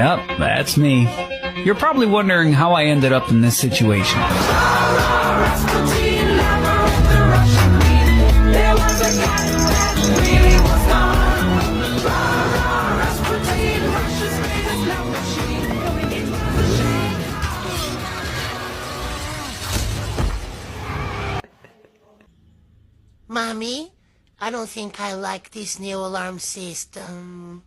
Yep, that's me. You're probably wondering how I ended up in this situation. Mommy, I don't think I like this new alarm system.